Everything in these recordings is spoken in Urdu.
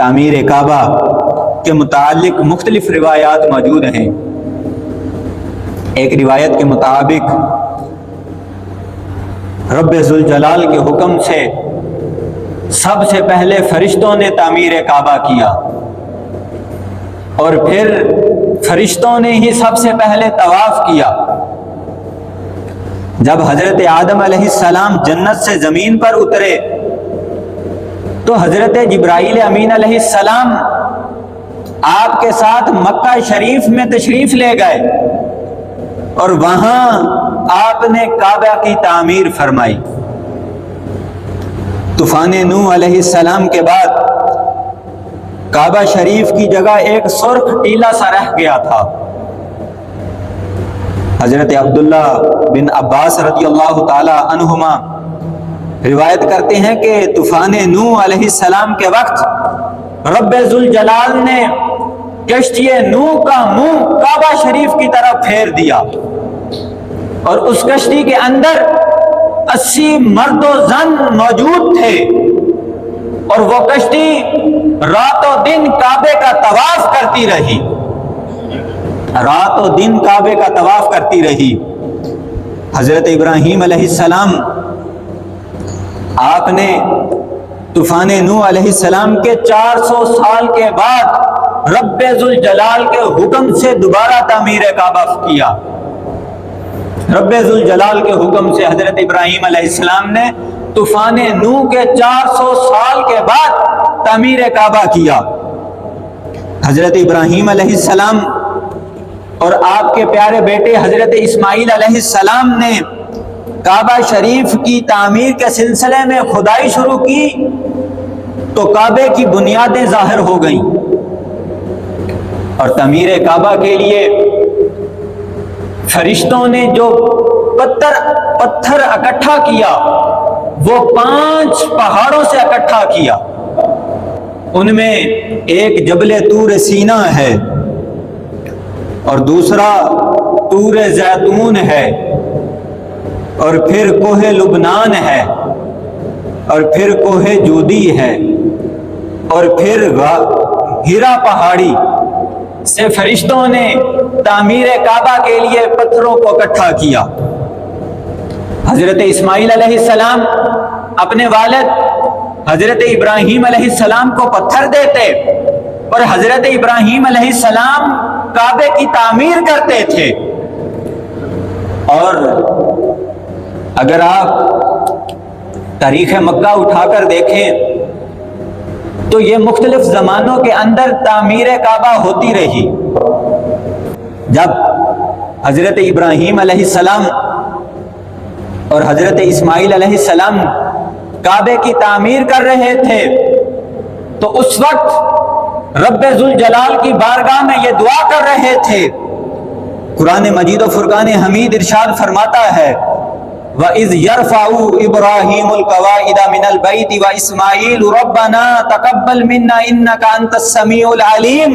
تعمیر کعبہ کے متعلق مختلف روایات موجود ہیں۔ ایک روایت کے مطابق رب ذوالجلال کے حکم سے سب سے پہلے فرشتوں نے تعمیر کعبہ کیا، اور پھر فرشتوں نے ہی سب سے پہلے طواف کیا۔ جب حضرت آدم علیہ السلام جنت سے زمین پر اترے تو حضرت جبرائیل امین علیہ السلام آپ کے ساتھ مکہ شریف میں تشریف لے گئے، اور وہاں آپ نے کعبہ کی تعمیر فرمائی۔ طوفان نوح علیہ السلام کے بعد کعبہ شریف کی جگہ ایک سرخ ٹیلا سا رہ گیا تھا۔ حضرت عبداللہ بن عباس رضی اللہ تعالی عنہما روایت کرتے ہیں کہ طوفان نوح علیہ السلام کے وقت رب ذوالجلال نے کشتی نوح کا منہ کعبہ شریف کی طرف پھیر دیا، اور اس کشتی کے اندر 80 مرد و زن موجود تھے، اور وہ کشتی رات و دن کعبے کا طواف کرتی رہی، رات و دن کعبے کا طواف کرتی رہی۔ حضرت ابراہیم علیہ السلام آپ نے طوفان نوح علیہ السلام کے 400 سال کے بعد رب ذوالجلال کے حکم سے دوبارہ تعمیر کعبہ کیا۔ رب ذوالجلال کے حکم سے حضرت ابراہیم علیہ السلام نے طوفان نوح کے 400 سال کے بعد تعمیر کعبہ کیا۔ حضرت ابراہیم علیہ السلام اور آپ کے پیارے بیٹے حضرت اسماعیل علیہ السلام نے کعبہ شریف کی تعمیر کے سلسلے میں کھدائی شروع کی تو کعبے کی بنیادیں ظاہر ہو گئیں، اور تعمیر کعبہ کے لیے فرشتوں نے جو پتھر اکٹھا کیا وہ 5 پہاڑوں سے اکٹھا کیا۔ ان میں ایک جبل طور سینا ہے، اور دوسرا طور زیتون ہے، اور پھر کوہ لبنان ہے، اور پھر کوہ جودی ہے، اور پھر ہیرا پہاڑی سے فرشتوں نے تعمیر کعبہ کے لیے پتھروں کو اکٹھا کیا۔ حضرت اسماعیل علیہ السلام اپنے والد حضرت ابراہیم علیہ السلام کو پتھر دیتے، اور حضرت ابراہیم علیہ السلام کعبے کی تعمیر کرتے تھے۔ اور اگر آپ تاریخ مکہ اٹھا کر دیکھیں تو یہ مختلف زمانوں کے اندر تعمیر کعبہ ہوتی رہی۔ جب حضرت ابراہیم علیہ السلام اور حضرت اسماعیل علیہ السلام کعبے کی تعمیر کر رہے تھے تو اس وقت رب ذوالجلال کی بارگاہ میں یہ دعا کر رہے تھے۔ قرآن مجید و فرقان حمید ارشاد فرماتا ہے وَإِذْ يَرْفَعُ إِبْرَاهِيمُ الْقَوَاعِدَ مِنَ الْبَيْتِ وَإِسْمَاعِيلُ رَبَّنَا تَقَبَّلْ مِنَّا إِنَّكَ أَنْتَ السَّمِيعُ الْعَلِيمُ۔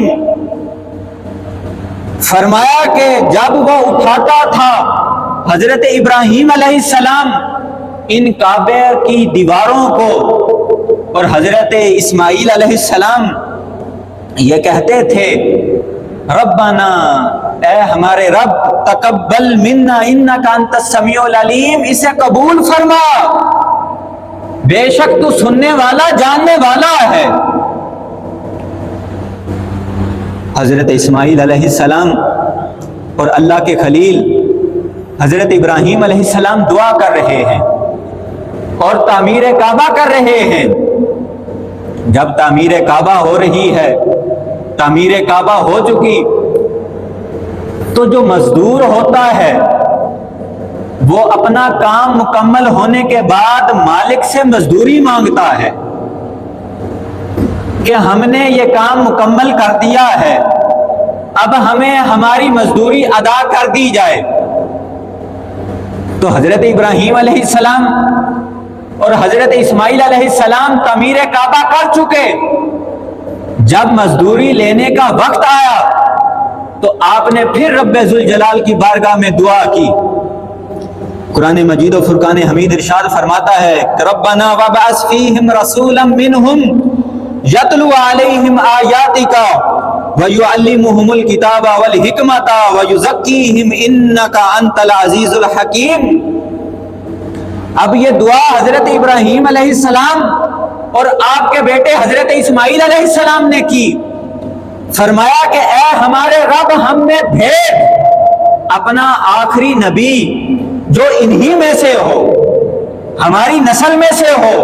فرمایا کہ جب وہ اٹھاتا تھا حضرت ابراہیم علیہ السلام ان کعبے کی دیواروں کو، اور حضرت اسماعیل علیہ السلام یہ کہتے تھے ربنا، اے ہمارے رب، تقبل منا انک انت السمیع العلیم، اسے قبول فرما، بے شک تو سننے والا جاننے والا ہے۔ حضرت اسماعیل علیہ السلام اور اللہ کے خلیل حضرت ابراہیم علیہ السلام دعا کر رہے ہیں اور تعمیر کعبہ کر رہے ہیں۔ جب تعمیر کعبہ ہو رہی ہے، تعمیر کعبہ ہو چکی، تو جو مزدور ہوتا ہے وہ اپنا کام مکمل ہونے کے بعد مالک سے مزدوری مانگتا ہے کہ ہم نے یہ کام مکمل کر دیا ہے، اب ہمیں ہماری مزدوری ادا کر دی جائے۔ تو حضرت ابراہیم علیہ السلام اور حضرت اسماعیل علیہ السلام تعمیر کعبہ کر چکے، جب مزدوری لینے کا وقت آیا تو آپ نے پھر رب ذوالجلال کی بارگاہ میں دعا کی۔ قرآن مجید و فرقان حمید ارشاد فرماتا ہے کہ ربنا وابعث فیہم رسولا منہم یتلو علیہم آیاتک ویعلمہم الکتاب والحکمت ویزکیہم انک انت العزیز الحکیم۔ اب یہ دعا حضرت ابراہیم علیہ السلام اور آپ کے بیٹے حضرت اسماعیل علیہ السلام نے کی۔ فرمایا کہ اے ہمارے رب، ہم نے بھیج اپنا آخری نبی جو انہی میں سے ہو، ہماری نسل میں سے ہو،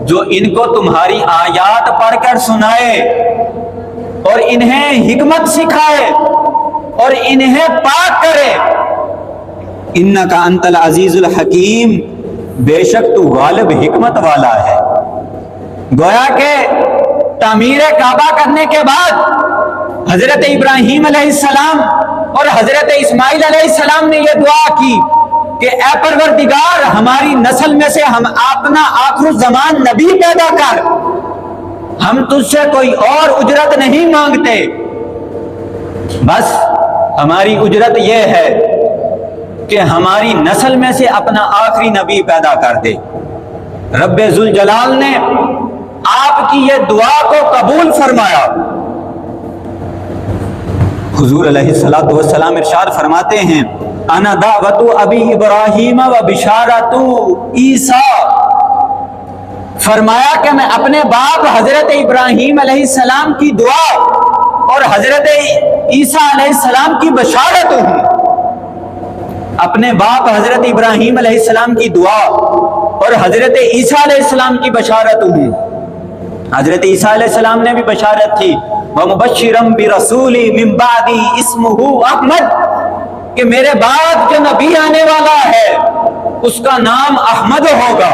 جو ان کو تمہاری آیات پڑھ کر سنائے اور انہیں حکمت سکھائے اور انہیں پاک کرے۔ انک انت العزیز الحکیم، بے شک تو غالب حکمت والا ہے۔ گویا کہ تعمیر کعبہ کرنے کے بعد حضرت ابراہیم علیہ السلام اور حضرت اسماعیل علیہ السلام نے یہ دعا کی کہ اے پروردگار، ہماری نسل میں سے ہم اپنا آخر الزمان نبی پیدا کر، ہم تجھ سے کوئی اور اجرت نہیں مانگتے، بس ہماری اجرت یہ ہے کہ ہماری نسل میں سے اپنا آخری نبی پیدا کر دے۔ رب ذوالجلال نے آپ کی یہ دعا کو قبول فرمایا۔ حضور علیہ الصلوۃ والسلام ارشاد فرماتے ہیں انا دعوت ابی ابراہیم و بشارت عیسیٰ، فرمایا کہ میں اپنے باپ حضرت ابراہیم علیہ السلام کی دعا اور حضرت عیسیٰ علیہ السلام کی بشارت ہوں۔ اپنے باپ حضرت ابراہیم علیہ السلام کی دعا اور حضرت عیسیٰ علیہ السلام کی بشارت ہوں۔ حضرت عیسیٰ علیہ السلام نے بھی بشارت کی وَمُبَشِّرًا بِرَسُولٍ مِّن بَعْدِي اسْمُهُ احمد، کہ میرے بعد جو نبی آنے والا ہے اس کا نام احمد ہوگا۔